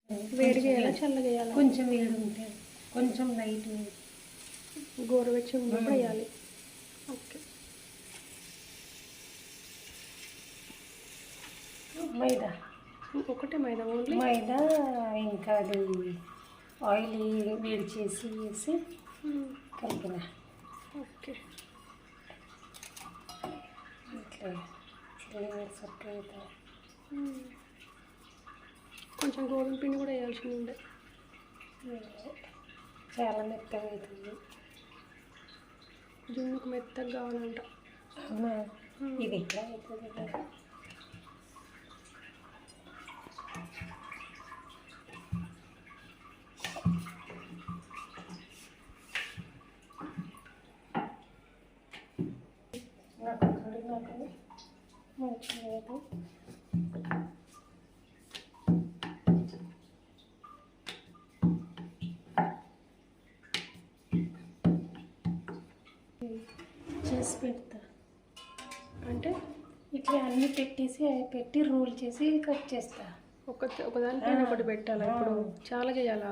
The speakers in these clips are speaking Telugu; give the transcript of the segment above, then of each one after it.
వేడి చేయాలా చల్లగా చేయాలా? కొంచెం వేడి ఉంటే కొంచెం లైట్ గోరువెచ్చగా ఉన్నప్పుడు వేయాలి. ఓకే. మైదా ఒకటే మైదా ఓన్లీ? మైదా ఇంకా అది ఆయిల్ వేడి చేసి వేసి కలిపిన. ఓకే. ఇట్లా సొక్క అవుతాయి. కొంచెం గోధుమ పిండి కూడా వేయాల్సి ఉండే. చాలా మెత్తగా అవుతుంది. జున్నుకు మెత్తగా కావాలంట. అవునా? ఇది ఎట్లా అవుతుంది? నాకు మంచిగా చేసి పెడతా. అంటే ఇట్లా అన్నీ పెట్టి రోల్ చేసి కట్ చేస్తా. ఒకదానిపైన ఒకటి పెట్టాలా? ఇప్పుడు చాలా చేయాలా?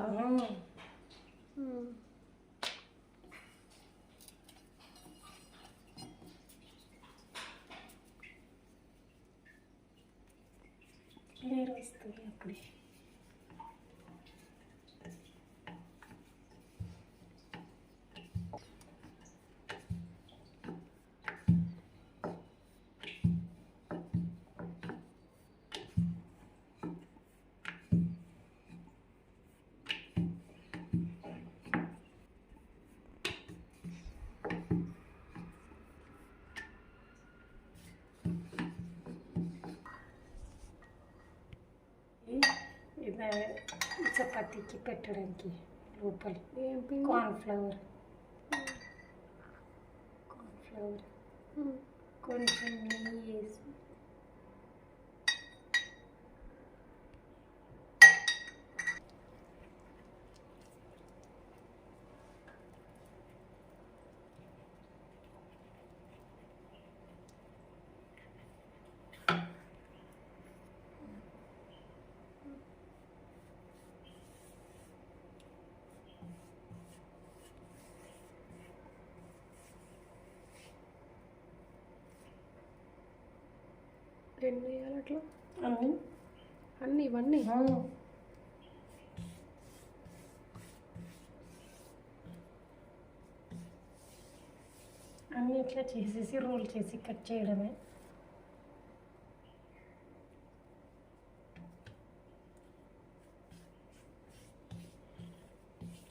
లేరు వస్తుంది అప్పుడే. ఇలా చపాతీకి పెట్టడానికి లోపల కార్న్ఫ్లవర్ కొంచెం నెయ్యి వేసి ఎన్ని వేయాలి అట్లా? అన్నీ ఇవన్నీ అన్నీ ఇట్లా చేసేసి రోల్ చేసి కట్ చేయడమే.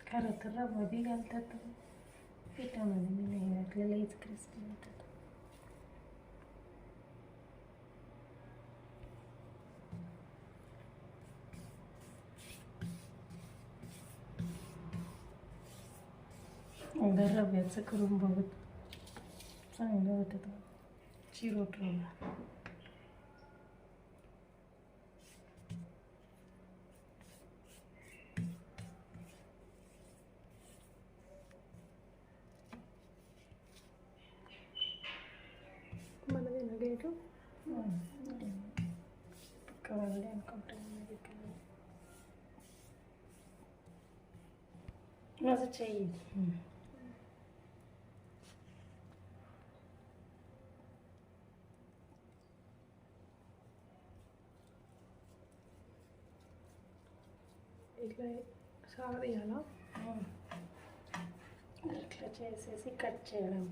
खरं तर रवा बी घालतात पिठामध्ये. मी नाही घातलेलं, हेच क्रिस्पी होतात. एकदा रव्याचं करून बघत चांगलं होतं चिरोट रवा. మనదేనా డేటు? కావాలి అనుకుంటాను. माझं చెయ్యి. ఇట్లా సాగదీయాలా? ఇట్లా చేసేసి కట్ చేయడం.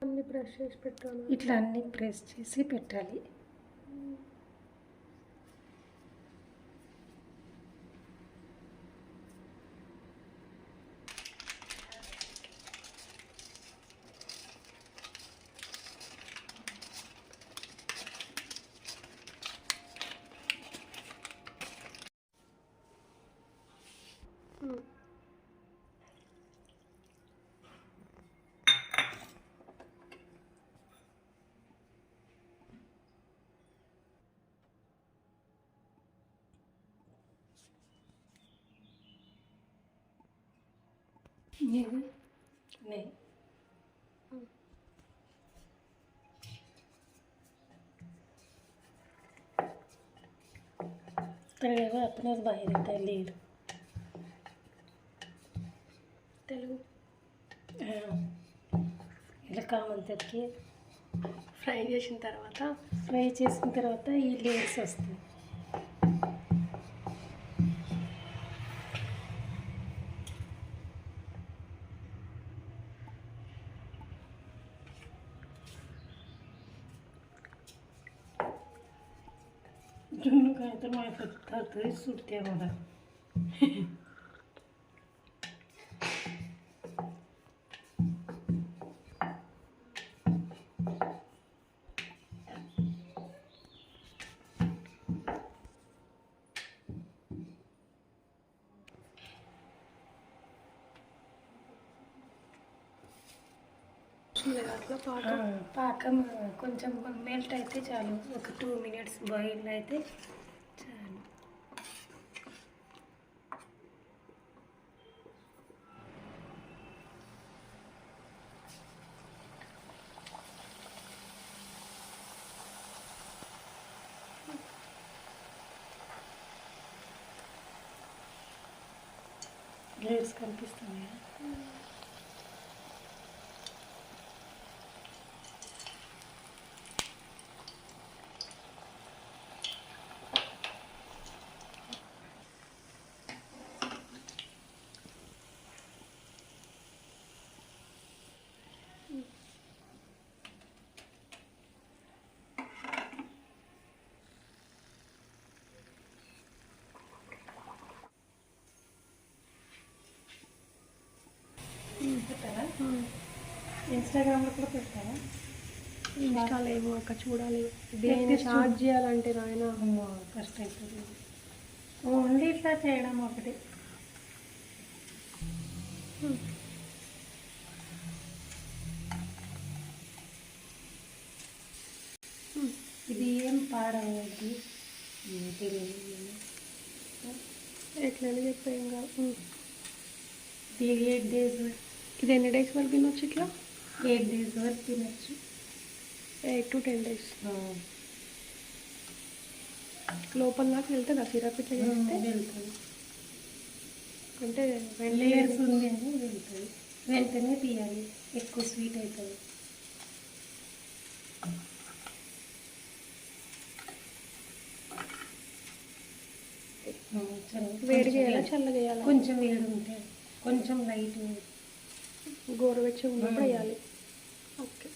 అన్ని ప్రెస్ చేసి పెట్టాలి. ఇట్లా అన్ని ప్రెస్ చేసి పెట్టాలి. ఇది नहीं तेरे अपना बाहर रहता है लीड తెలుగు ఇలా కామంతకి ఫ్రై చేసిన తర్వాత ఫ్రై చేసిన తర్వాత ఈ లేయర్స్ వస్తాయి. जुन्नू का तो मैं पत्थर तो ही सूटते हमारा అట్లా పాకం పాకం కొంచెం మెల్ట్ అయితే చాలు. ఒక 2 minutes బాయిల్ అయితే చాలు. లేయర్స్ కనిపిస్తున్నాయా? పెట్టారా? ఇన్స్టాగ్రామ్లో కూడా పెట్టారా? ఇన్స్టాలో ఏమో ఒక చూడాలి. దేన్ని స్టార్ట్ చేయాలంటే నాయన అమ్మో కష్టం అవుతుంది. ఓన్లీ ఇట్లా చేయడం ఒకటి. ఇది ఏం పాడవద్దు ఎట్లనే చెప్పేం కాదు. ఇది 8 days ఇది ఎన్ని డేస్ వరకు తినొచ్చు ఇట్లా? 8 days వరకు తినచ్చు. 8 to 10 days లోపల నాకు వెళ్తుందా సిరప్ ఇట్లా చేస్తే? వెళ్తుంది అంటే లేయర్స్ ఉంది అని వెళ్తుంది. వెంటనే తీయాలి, ఎక్కువ స్వీట్ అవుతుంది. వేడి చేయాలా చల్ల చేయాలా? కొంచెం వేడి ఉంటే కొంచెం లైట్ గోరువెచ్చగా ఉన్నప్పుడు వేయాలి. ఓకే.